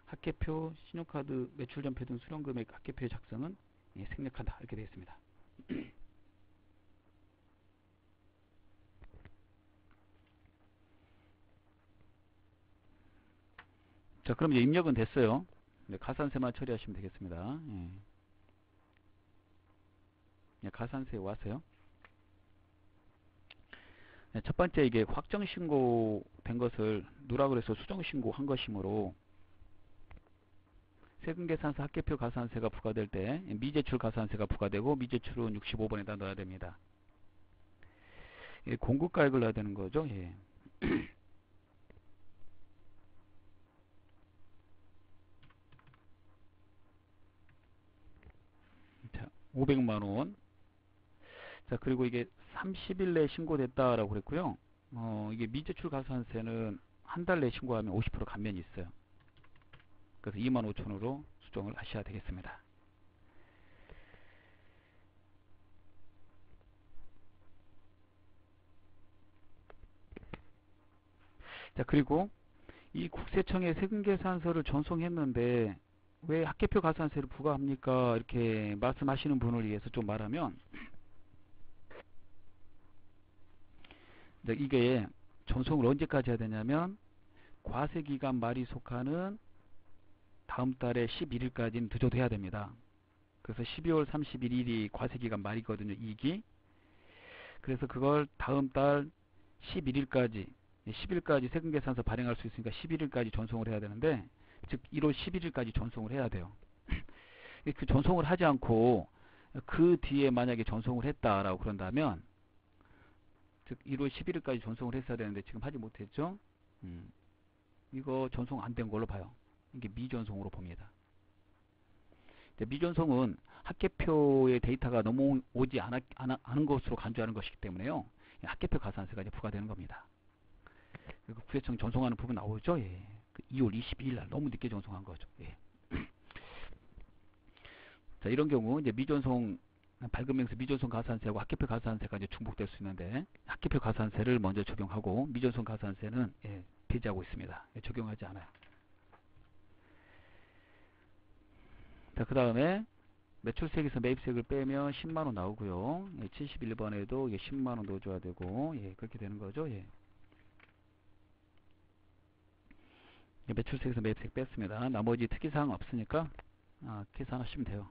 학계표, 신용카드, 매출 전패 등 수령금액 학계표의 작성은 생략한다. 이렇게 되어 있습니다. 자, 그럼 이제 입력은 됐어요. 가산세만 처리하시면 되겠습니다. 가산세 와서요. 첫 번째, 이게 확정신고 된 것을 누락을 해서 수정신고 한 것이므로 세금계산서 학계표 가산세가 부과될 때 미제출 가산세가 부과되고, 미제출은 65번에다 넣어야 됩니다. 공급가액을 넣어야 되는 거죠. 예. 자, 500만원. 자, 그리고 이게 30일 내에 신고됐다라고 그랬고요. 이게 미제출 가산세는 한 달 내에 신고하면 50% 감면이 있어요. 그래서 25,000원으로 수정을 하셔야 되겠습니다. 자, 그리고 이 국세청에 세금계산서를 전송했는데 왜 학계표 가산세를 부과합니까? 이렇게 말씀하시는 분을 위해서 좀 말하면, 이게 전송을 언제까지 해야 되냐면 과세기간 말이 속하는 다음 달에 11일까지는 늦어도 해야 됩니다. 그래서 12월 31일이 과세기간 말이거든요. 2기. 그래서 그걸 다음 달 11일까지 10일까지 세금계산서 발행할 수 있으니까 11일까지 전송을 해야 되는데, 즉 1월 11일까지 전송을 해야 돼요. 그 전송을 하지 않고 그 뒤에 만약에 전송을 했다라고 그런다면, 즉 1월 11일까지 전송을 했어야 되는데 지금 하지 못했죠. 이거 전송 안 된 걸로 봐요. 이게 미전송으로 봅니다. 미전송은 학계표의 데이터가 넘어오지 않은 것으로 간주하는 것이기 때문에요. 학계표 가산세가 이제 부과되는 겁니다. 그리고 국세청 전송하는 부분 나오죠. 예. 2월 22일 날 너무 늦게 전송한 거죠. 예. 자, 이런 경우 이제 미전송 발급명세 미전송 가산세하고 학계표 가산세가 이제 중복될 수 있는데, 학계표 가산세를 먼저 적용하고 미전송 가산세는 배제하고 있습니다. 적용하지 않아요. 자, 그 다음에 매출세에서 매입세액을 빼면 10만원 나오고요. 71번에도 10만원 넣어줘야 되고, 그렇게 되는 거죠. 매출세에서 매입세액 뺐습니다. 나머지 특이사항 없으니까 계산하시면 돼요.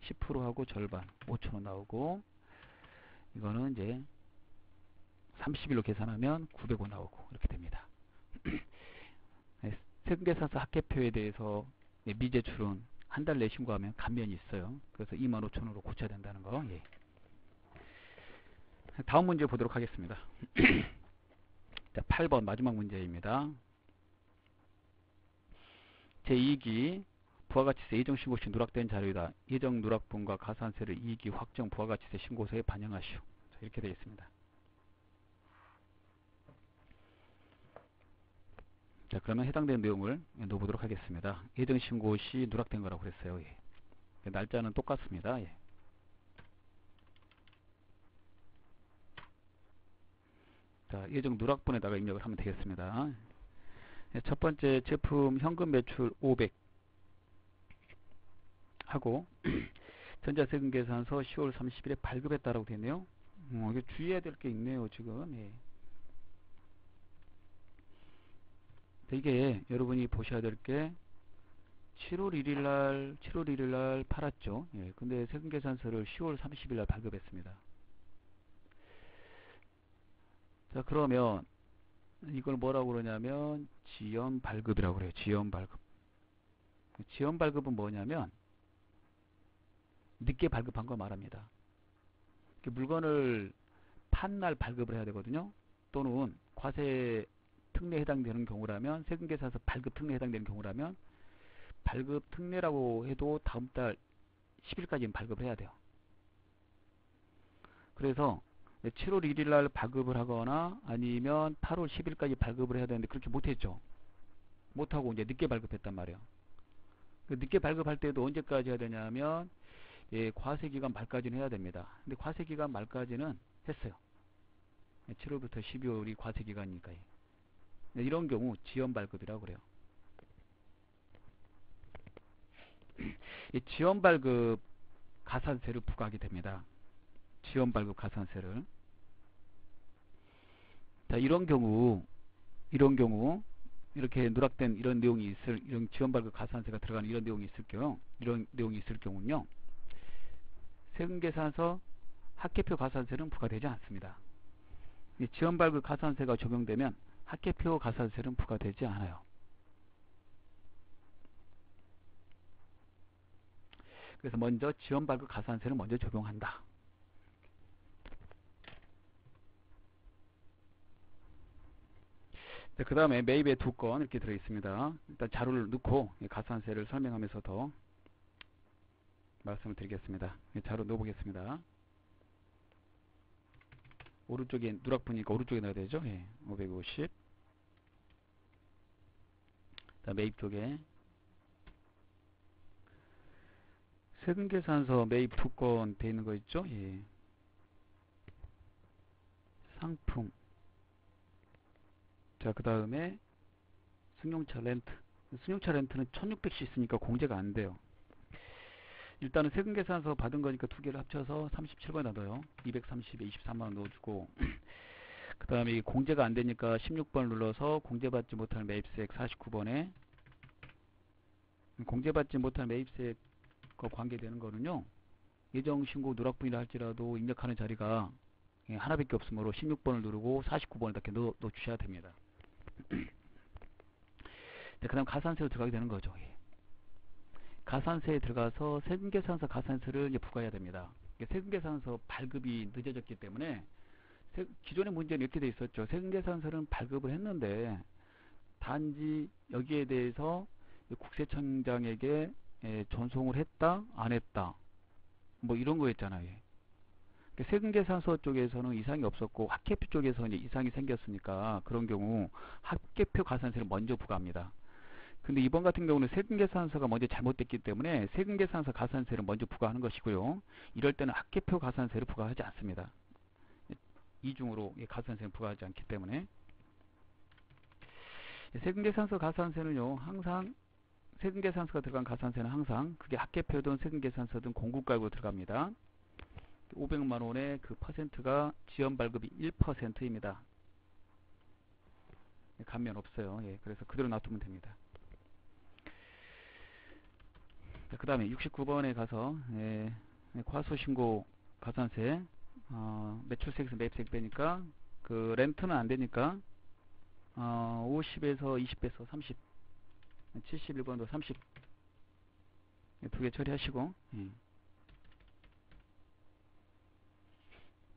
10%하고 절반 5,000원 나오고, 이거는 이제 30일로 계산하면 900원 나오고, 이렇게 됩니다. 세금계산서 학계표에 대해서 미제출은 한 달 내 신고하면 감면이 있어요. 그래서 25,000원으로 고쳐야 된다는 거. 다음 문제 보도록 하겠습니다. 자, 8번 마지막 문제입니다. 제2기 부가가치세 예정신고 시 누락된 자료이다. 예정 누락분과 가산세를 2기 확정 부가가치세 신고서에 반영하시오. 자, 이렇게 되어 있습니다. 자, 그러면 해당되는 내용을 넣어보도록 하겠습니다. 예정신고 시 누락된 거라고 그랬어요. 날짜는 똑같습니다. 자, 예정 누락분에다가 입력을 하면 되겠습니다. 네, 첫 번째 제품 현금 매출 500 하고 전자세금계산서 10월 30일에 발급했다라고 되네요. 이게 주의해야 될 게 있네요, 지금. 예. 이게 여러분이 보셔야 될 게 7월 1일 날 팔았죠. 예. 근데 세금계산서를 10월 30일 날 발급했습니다. 자, 그러면 이걸 뭐라고 그러냐면 지연 발급이라고 그래요. 지연 발급. 지연 발급은 뭐냐면 늦게 발급한 걸 말합니다. 물건을 판 날 발급을 해야 되거든요. 또는 과세 특례에 해당되는 경우라면, 세금계산서 발급 특례에 해당되는 경우라면 발급 특례라고 해도 다음 달 10일까지는 발급을 해야 돼요. 그래서 7월 1일 날 발급을 하거나 아니면 8월 10일까지 발급을 해야 되는데 그렇게 못했죠. 못하고 이제 늦게 발급했단 말이에요. 늦게 발급할 때도 언제까지 해야 되냐면 예, 과세기간 말까지는 해야 됩니다. 근데 과세기간 말까지는 했어요. 7월부터 12월이 과세기간이니까요. 이런 경우 지연 발급이라고 그래요. 이 지연 발급 가산세를 부과하게 됩니다. 지연 발급 가산세를. 자, 이런 경우 이렇게 누락된 이런 내용이 이런 지연 발급 가산세가 들어가는 이런 내용이 있을 경우는요. 세금계산서 합계표 가산세는 부과되지 않습니다. 지연 발급 가산세가 적용되면 합계표 가산세는 부과되지 않아요. 그래서 먼저 지연 발급 가산세를 먼저 적용한다. 그 다음에 매입의 2건 이렇게 들어있습니다. 일단 자료를 넣고 가산세를 설명하면서 더 말씀을 드리겠습니다. 자료 넣어보겠습니다. 오른쪽에 누락분이니까 오른쪽에 넣어야 되죠. 예, 550. 매입 쪽에 세금계산서 매입 2건 돼 있는 거 있죠. 예. 상품. 자, 그 다음에 승용차 렌트. 승용차 렌트는 1600씩 있으니까 공제가 안 돼요. 일단은 세금계산서 받은 거니까 두 개를 합쳐서 37번에다 넣어요. 230에 23만원 넣어주고 그 다음에 공제가 안 되니까 16번을 눌러서 공제받지 못할 매입세액 49번에 공제받지 못할 매입세액과 관계되는 거는요. 예정신고 누락분이라 할지라도 입력하는 자리가 하나밖에 없으므로 16번을 누르고 49번을 이렇게 넣어 주셔야 됩니다. 그 다음 가산세로 들어가게 되는 거죠. 가산세에 들어가서 세금계산서 가산세를 이제 부과해야 됩니다. 세금계산서 발급이 늦어졌기 때문에 기존의 문제는 이렇게 돼 있었죠. 세금계산서는 발급을 했는데 단지 여기에 대해서 국세청장에게 전송을 했다 안 했다 뭐 이런 거였잖아요. 세금계산서 쪽에서는 이상이 없었고 합계표 쪽에서 이제 이상이 생겼으니까 그런 경우 합계표 가산세를 먼저 부과합니다. 근데 이번 같은 경우는 세금계산서가 먼저 잘못됐기 때문에 세금계산서 가산세를 먼저 부과하는 것이고요. 이럴 때는 합계표 가산세를 부과하지 않습니다. 이중으로 가산세를 부과하지 않기 때문에 세금계산서 가산세는요. 항상 세금계산서가 들어간 가산세는 항상 그게 합계표든 세금계산서든 공급가액으로 들어갑니다. 500만원의 그 퍼센트가 지연발급이 1%입니다. 감면 없어요. 예, 그래서 그대로 놔두면 됩니다. 그 다음에 69번에 가서 과소신고 가산세 매출세에서 매입세액 빼니까 그 렌트는 안되니까 50에서 20에서 30 71번도 30 두 개 처리하시고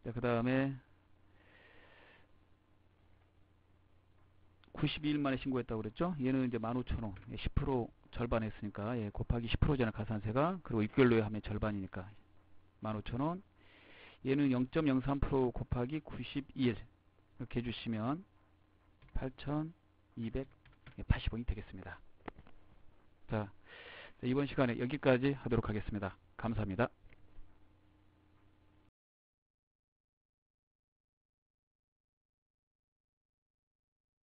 자, 그 다음에 92일 만에 신고했다고 그랬죠. 얘는 이제 15,000원 10% 절반 했으니까 곱하기 10%잖아 가산세가. 그리고 6개월로에 하면 절반이니까 15,000원. 얘는 0.03% 곱하기 92일 이렇게 해주시면 8,280원이 되겠습니다. 자, 이번 시간에 여기까지 하도록 하겠습니다. 감사합니다.